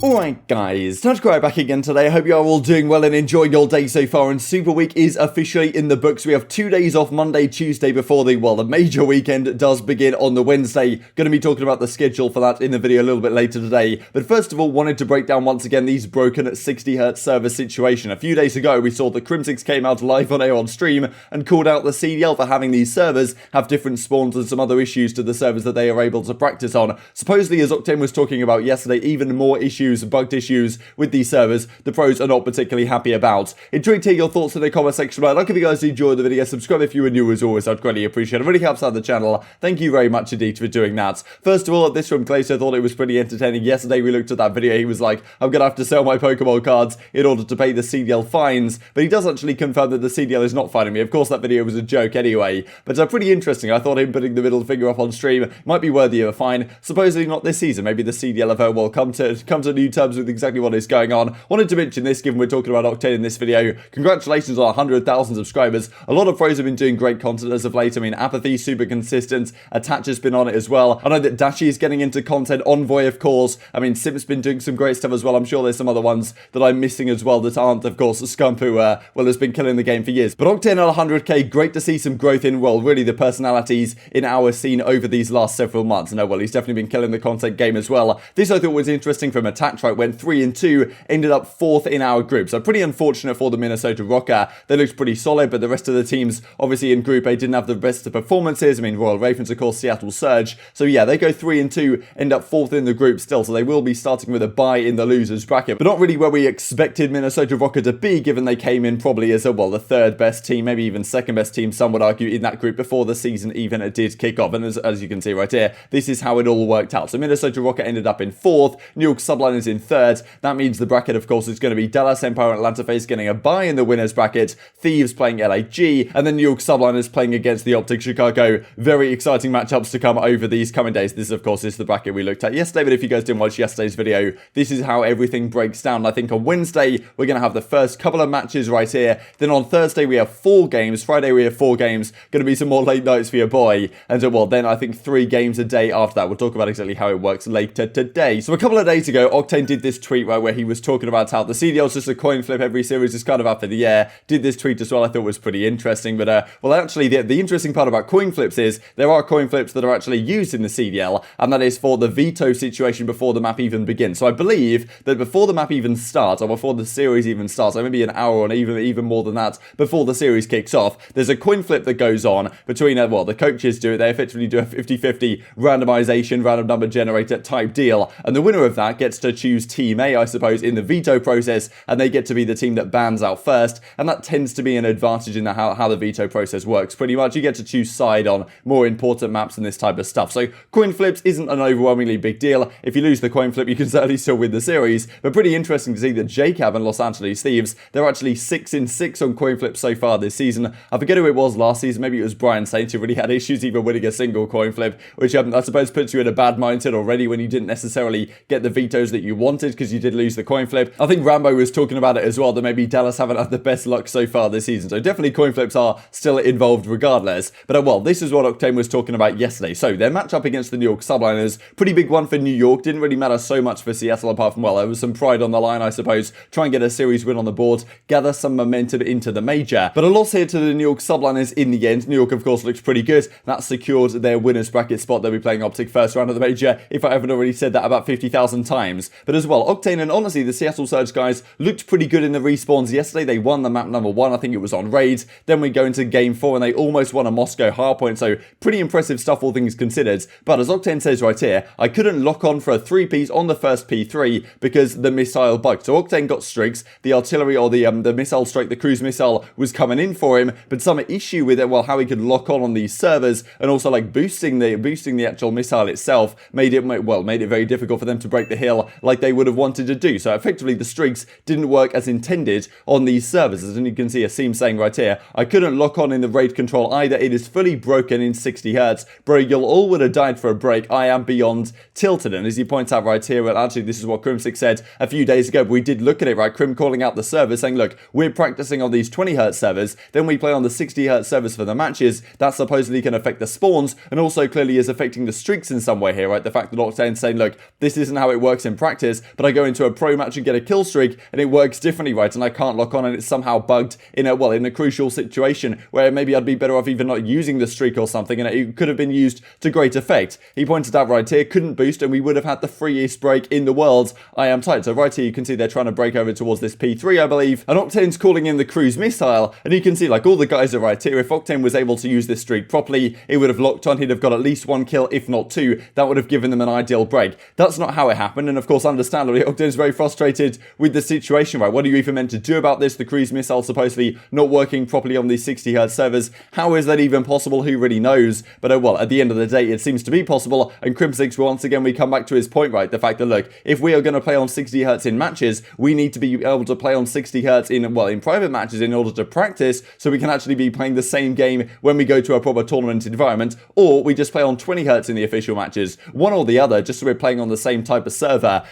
Alright guys, TacticalRab back again today. I hope you are all doing well and enjoying your day so far, and Super Week is officially in the books. We have 2 days off, Monday, Tuesday, before the major weekend does begin on the Wednesday. Going to be talking about the schedule for that in the video a little bit later today. But first of all, wanted to break down once again these broken 60Hz server situation. A few days ago, we saw the Crimsix came out live on air on stream and called out the CDL for having these servers have different spawns and some other issues to the servers that they are able to practice on. Supposedly, as Octane was talking about yesterday, even more issues, bugged issues with these servers the pros are not particularly happy about. Intrigued to hear your thoughts in the comment section below. Like if you guys enjoyed the video, subscribe if you are new as always, I'd greatly appreciate it. It really helps out the channel. Thank you very much indeed for doing that. First of all, this from Clayso, thought it was pretty entertaining. Yesterday we looked at that video, he was like, I'm gonna have to sell my Pokemon cards in order to pay the CDL fines, but he does actually confirm that the CDL is not fining me. Of course that video was a joke anyway, but pretty interesting. I thought him putting the middle finger up on stream might be worthy of a fine. Supposedly not this season. Maybe the CDL have well come to new terms with exactly what is going on. Wanted to mention this given we're talking about Octane in this video. Congratulations on 100,000 subscribers. A lot of pros have been doing great content as of late. I mean, aBeZy super consistent. Attach has been on it as well. I know that Dashy is getting into content. Envoy, of course. I mean, Simp's been doing some great stuff as well. I'm sure there's some other ones that I'm missing as well that aren't, of course, Scump, who, has been killing the game for years. But Octane at 100k, great to see some growth in, really the personalities in our scene over these last several months. And, he's definitely been killing the content game as well. This I thought was interesting from Attach, right? Went 3-2, ended up 4th in our group. So pretty unfortunate for the Minnesota Rokkr. They looked pretty solid, but the rest of the teams, obviously in Group A, didn't have the best of performances. I mean, Royal Ravens, of course, Seattle Surge. So yeah, they go 3-2, end up 4th in the group still. So they will be starting with a bye in the losers bracket. But not really where we expected Minnesota Rokkr to be, given they came in probably as the third best team, maybe even second best team, some would argue, in that group before the season even did kick off. And as you can see right here, this is how it all worked out. So Minnesota Rokkr ended up in 4th, New York Sublime is in 3rd. That means the bracket, of course, is going to be Dallas Empire and Atlanta FaZe getting a bye in the winners bracket, Thieves playing LAG, and then New York Subliners playing against the OpTic Chicago. Very exciting matchups to come over these coming days. This, of course, is the bracket we looked at yesterday, but if you guys didn't watch yesterday's video, this is how everything breaks down. I think on Wednesday, we're going to have the first couple of matches right here. Then on Thursday, we have 4 games. Friday, we have 4 games. Going to be some more late nights for your boy. And then I think 3 games a day after that. We'll talk about exactly how it works later today. So a couple of days ago, Octane did this tweet, right, where he was talking about how the CDL is just a coin flip. Every series is kind of up in the air. Did this tweet as well. I thought was pretty interesting. But, actually, the interesting part about coin flips is there are coin flips that are actually used in the CDL, and that is for the veto situation before the map even begins. So I believe that before the map even starts, or before the series even starts, maybe an hour or even more than that, before the series kicks off, there's a coin flip that goes on between, the coaches do it. They effectively do a 50-50 randomization, random number generator type deal, and the winner of that gets to choose Team A, I suppose, in the veto process, and they get to be the team that bans out first, and that tends to be an advantage in how the veto process works. Pretty much, you get to choose side on more important maps and this type of stuff. So coin flips isn't an overwhelmingly big deal. If you lose the coin flip, you can certainly still win the series, but pretty interesting to see that JCab and Los Angeles Thieves, they're actually 6-6 on coin flips so far this season. I forget who it was last season. Maybe it was Brian Saints who really had issues even winning a single coin flip, which I suppose puts you in a bad mindset already when you didn't necessarily get the vetoes that you wanted because you did lose the coin flip. I think Rambo was talking about it as well, that maybe Dallas haven't had the best luck so far this season. So definitely coin flips are still involved regardless. But this is what Octane was talking about yesterday. So their matchup against the New York Subliners, pretty big one for New York. Didn't really matter so much for Seattle apart from, there was some pride on the line, I suppose. Try and get a series win on the board, gather some momentum into the major. But a loss here to the New York Subliners in the end. New York, of course, looks pretty good. That secured their winners bracket spot. They'll be playing OpTic first round of the major, if I haven't already said that about 50,000 times. But as well, Octane and honestly, the Seattle Surge guys looked pretty good in the respawns yesterday. They won the map number 1, I think it was on raids. Then we go into game 4 and they almost won a Moscow hardpoint. So pretty impressive stuff, all things considered. But as Octane says right here, I couldn't lock on for a 3-piece on the first P3 because the missile bugged. So Octane got streaks. The artillery or the missile strike, the cruise missile was coming in for him, but some issue with it, how he could lock on these servers and also boosting the actual missile itself made it very difficult for them to break the hill like they would have wanted to do. So effectively the streaks didn't work as intended on these servers. As you can see a Seam saying right here, I couldn't lock on in the raid control either. It is fully broken in 60Hz. Bro, you'll all would have died for a break. I am beyond tilted. And as he points out right here, well, actually this is what Crimsix said a few days ago, but we did look at it, right? Crim calling out the server saying, look, we're practicing on these 20Hz servers, then we play on the 60Hz servers for the matches. That supposedly can affect the spawns and also clearly is affecting the streaks in some way here, right? The fact that Octane's saying, look, this isn't how it works in practice. practice, but I go into a pro match and get a kill streak, and it works differently, right? And I can't lock on, and it's somehow bugged in a crucial situation where maybe I'd be better off even not using the streak or something, and it could have been used to great effect. He pointed out right here, couldn't boost, and we would have had the freest break in the world. I am tight. So right here, you can see they're trying to break over towards this P3, I believe, and Octane's calling in the cruise missile, and you can see like all the guys are right here. If Octane was able to use this streak properly, it would have locked on. He'd have got at least 1 kill, if not 2. That would have given them an ideal break. That's not how it happened, and of course, understandably, Octane's very frustrated with the situation, right? What are you even meant to do about this? The cruise missile supposedly not working properly on these 60Hz servers. How is that even possible? Who really knows? But at the end of the day, it seems to be possible, and Crimsix, once again, we come back to his point, right? The fact that, look, if we are going to play on 60Hz in matches, we need to be able to play on 60Hz in private matches in order to practice, so we can actually be playing the same game when we go to a proper tournament environment, or we just play on 20Hz in the official matches, one or the other, just so we're playing on the same type of server,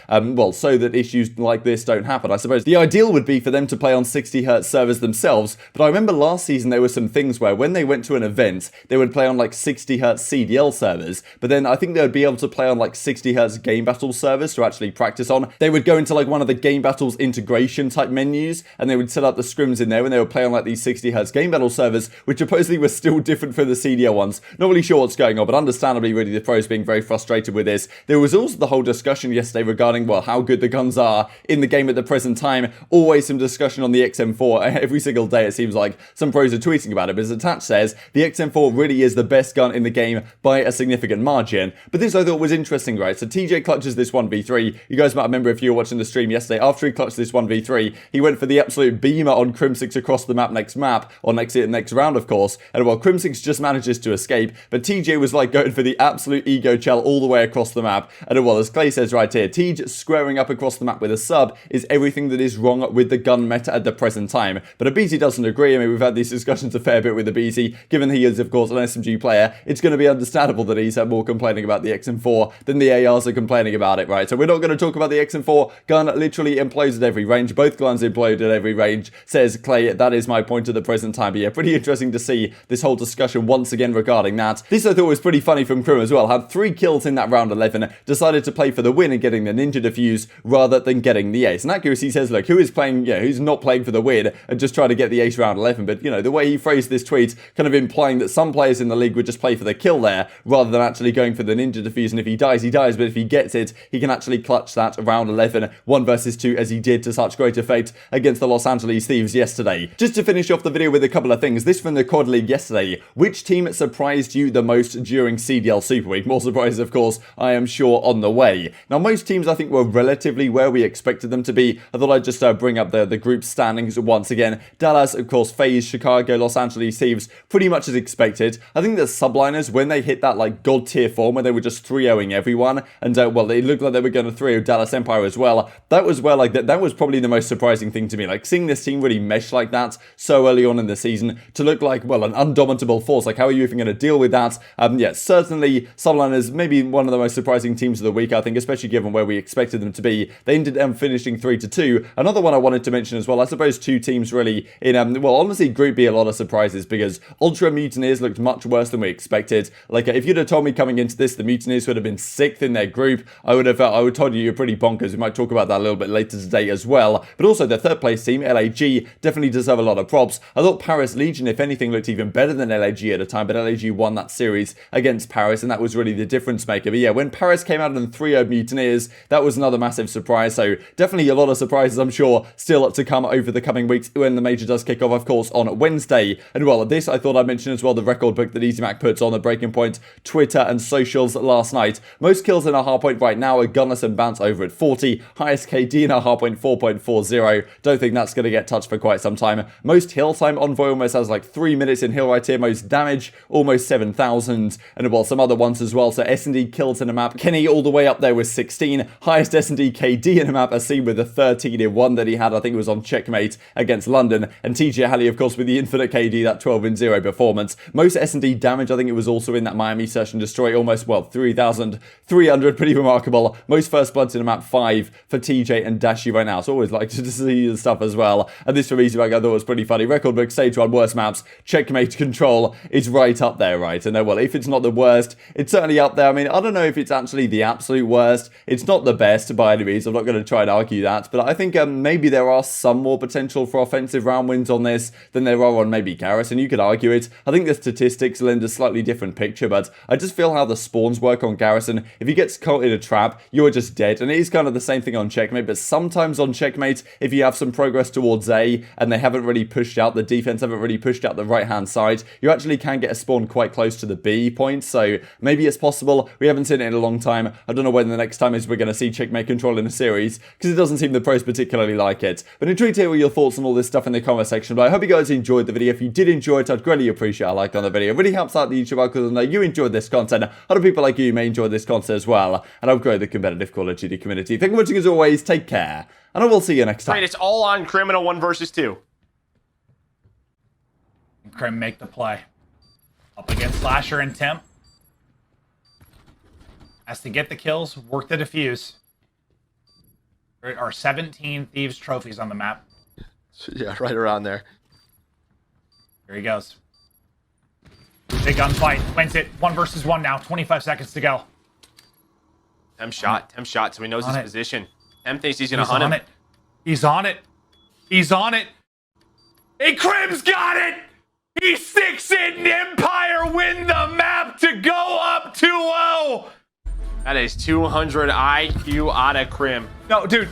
so that issues like this don't happen. I suppose the ideal would be for them to play on 60Hz servers themselves, but I remember last season there were some things where when they went to an event, they would play on like 60Hz CDL servers, but then I think they would be able to play on like 60Hz game battle servers to actually practice on. They would go into like one of the game battles integration type menus, and they would set up the scrims in there, and they would play on like these 60Hz game battle servers, which supposedly were still different for the CDL ones. Not really sure what's going on, but understandably, really, the pros being very frustrated with this. There was also the whole discussion yesterday regarding, how good the guns are in the game at the present time. Always some discussion on the XM4. Every single day, it seems like some pros are tweeting about it, but as Attach says, the XM4 really is the best gun in the game by a significant margin. But this I thought was interesting, right? So TJ clutches this 1v3. You guys might remember if you were watching the stream yesterday, after he clutched this 1v3, he went for the absolute beamer on Crimsix across the next map, or next round, of course. And Crimsix just manages to escape, but TJ was like going for the absolute ego shell all the way across the map. And as Clay says right here, TJ squaring up across the map with a sub is everything that is wrong with the gun meta at the present time. But aBeZy doesn't agree. I mean, we've had these discussions a fair bit with aBeZy. Given he is, of course, an SMG player, it's going to be understandable that he's more complaining about the XM4 than the ARs are complaining about it, right? So we're not going to talk about the XM4. Gun literally implodes at every range. Both guns implode at every range, says Clay. That is my point at the present time. But yeah, pretty interesting to see this whole discussion once again regarding that. This I thought was pretty funny from Crim as well. Had 3 kills in that round 11, decided to play for the win and getting the ninja defuse rather than getting the ace. And Accuracy says, look, who is playing, who's not playing for the win and just trying to get the ace round 11? But, the way he phrased this tweet, kind of implying that some players in the league would just play for the kill there rather than actually going for the ninja defuse. And if he dies, he dies. But if he gets it, he can actually clutch that round 11, 1 versus 2, as he did to such great effect against the Los Angeles Thieves yesterday. Just to finish off the video with a couple of things. This from the COD League yesterday. Which team surprised you the most during CDL Super Week? More surprises, of course, I am sure, on the way. Now, most teams, I think, were relatively where we expected them to be. I thought I'd just bring up the group standings once again. Dallas, of course, FaZe, Chicago, Los Angeles Thieves, pretty much as expected. I think the subliners, when they hit that like god tier form, where they were just 3-0ing everyone, and they looked like they were going to 3-0 Dallas Empire as well. That was where that was probably the most surprising thing to me. Like seeing this team really mesh like that so early on in the season to look like, an undominable force. Like, how are you even going to deal with that? Yeah, certainly subliners maybe one of the most surprising teams of the week, I think, especially given where we expected them to be. They ended up finishing 3-2. Another one I wanted to mention as well, I suppose 2 teams really in, honestly, Group B, a lot of surprises, because Ultra Mutineers looked much worse than we expected. Like, if you'd have told me coming into this, the Mutineers would have been 6th in their group, I would have told you you're pretty bonkers. We might talk about that a little bit later today as well. But also the 3rd place team, LAG, definitely deserve a lot of props. I thought Paris Legion, if anything, looked even better than LAG at the time, but LAG won that series against Paris, and that was really the difference maker. But yeah, when Paris came out and 3-0 Mutineers, that was another massive surprise. So definitely a lot of surprises, I'm sure, still to come over the coming weeks when the major does kick off, of course, on Wednesday. And this I thought I'd mention as well, the record book that EasyMac puts on the Breaking Point Twitter and socials last night. Most kills in our hardpoint right now are Gunless and Bounce over at 40. Highest KD in our hardpoint, 4.40. Don't think that's going to get touched for quite some time. Most hill time, Envoy almost has like 3 minutes in hill right here. Most damage, almost 7,000. And some other ones as well. So S&D kills in a map. Kenny all the way up there with 16. Highest S&D KD in a map, as seen with the 13 in 1 that he had. I think it was on Checkmate against London. And TJHaLy, of course, with the infinite KD, that 12-0 performance. Most S&D damage, I think it was also in that Miami Search and Destroy. Almost, 3,300. Pretty remarkable. Most first bloods in a map, 5 for TJ and Dashy right now. So always like to see the stuff as well. And this from EasyMac I thought was pretty funny. Record book, Stage 1, worst maps. Checkmate Control is right up there, right? And if it's not the worst, it's certainly up there. I mean, I don't know if it's actually the absolute worst. It's not not the best by any means. I'm not going to try and argue that, but I think maybe there are some more potential for offensive round wins on this than there are on maybe Garrison. You could argue it. I think the statistics lend a slightly different picture, but I just feel how the spawns work on Garrison. If he gets caught in a trap, you're just dead, and it is kind of the same thing on Checkmate, but sometimes on Checkmate, if you have some progress towards A, and they haven't really pushed out, the defense haven't really pushed out the right-hand side, you actually can get a spawn quite close to the B point, so maybe it's possible. We haven't seen it in a long time. I don't know when the next time is we're going to see Checkmate control in a series, because it doesn't seem the pros particularly like it. But intrigued to hear your thoughts on all this stuff in the comment section, but I hope you guys enjoyed the video. If you did enjoy it, I'd greatly appreciate a like on the video. It really helps out the YouTube algorithm that you enjoyed this content. Other people like you may enjoy this content as well, and I'll grow the competitive Call of Duty community. Thank you for watching as always, take care, and I will see you next time. Right, it's all on Criminal 1 versus 2. Crim make the play. Up against Slasher and Temp. Has to get the kills, work the defuse. There are 17 Thieves trophies on the map. Yeah, right around there. Here he goes. Big gunfight. Wins it. 1 versus 1 now. 25 seconds to go. Temp shot, so he knows his position. Temp thinks he's going to hunt him. He's on it. He's on it. Hey, Crim's got it! He 6-in Empire win the map to go up 2-0! That is 200 IQ out of Crim. No, dude.